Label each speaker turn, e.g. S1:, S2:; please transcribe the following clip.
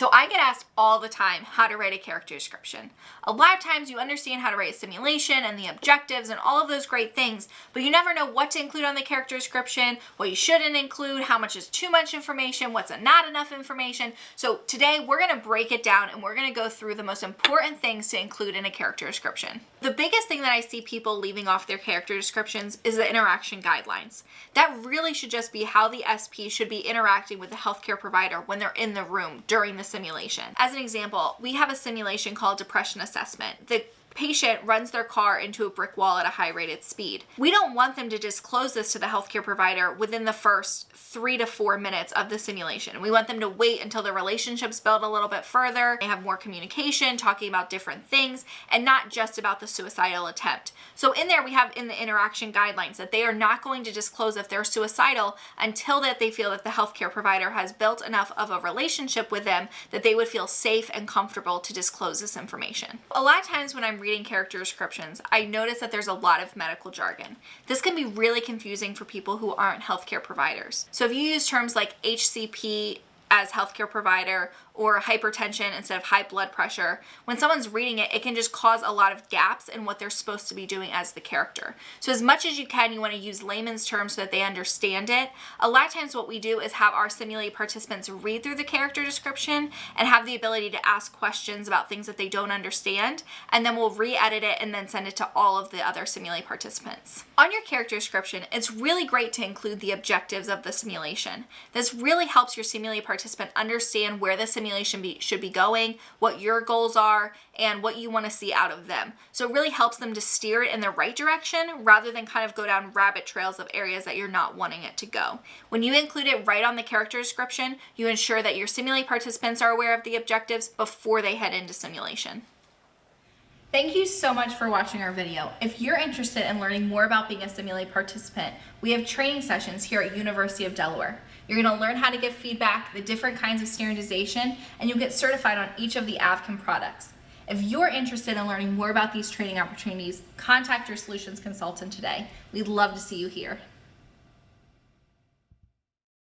S1: So I get asked all the time how to write a character description. A lot of times you understand how to write a simulation and the objectives and all of those great things, but you never know what to include on the character description, what you shouldn't include, how much is too much information, what's not enough information. So today we're going to break it down and we're going to go through the most important things to include in a character description. The biggest thing that I see people leaving off their character descriptions is the interaction guidelines. That really should just be how the SP should be interacting with the healthcare provider when they're in the room during the simulation. As an example, we have a simulation called depression assessment. The patient runs their car into a brick wall at a high rated speed. We don't want them to disclose this to the healthcare provider within the first 3 to 4 minutes of the simulation. We want them to wait until the relationships build a little bit further, they have more communication, talking about different things, and not just about the suicidal attempt. So in there we have in the interaction guidelines that they are not going to disclose if they're suicidal until that they feel that the healthcare provider has built enough of a relationship with them that they would feel safe and comfortable to disclose this information. A lot of times when I'm reading character descriptions, I notice that there's a lot of medical jargon. This can be really confusing for people who aren't healthcare providers. So if you use terms like HCP as healthcare provider or hypertension instead of high blood pressure, when someone's reading it, it can just cause a lot of gaps in what they're supposed to be doing as the character. So as much as you can, you want to use layman's terms so that they understand it. A lot of times what we do is have our simulated participants read through the character description and have the ability to ask questions about things that they don't understand, and then we'll re-edit it and then send it to all of the other simulated participants. On your character description, it's really great to include the objectives of the simulation. This really helps your simulated participant understand where the simulation should be going, what your goals are, and what you want to see out of them. So it really helps them to steer it in the right direction rather than kind of go down rabbit trails of areas that you're not wanting it to go. When you include it right on the character description, you ensure that your simulated participants are aware of the objectives before they head into simulation. Thank you so much for watching our video. If you're interested in learning more about being a simulated participant, we have training sessions here at University of Delaware. You're going to learn how to give feedback, the different kinds of standardization, and you'll get certified on each of the Avkin products. If you're interested in learning more about these training opportunities, contact your solutions consultant today. We'd love to see you here.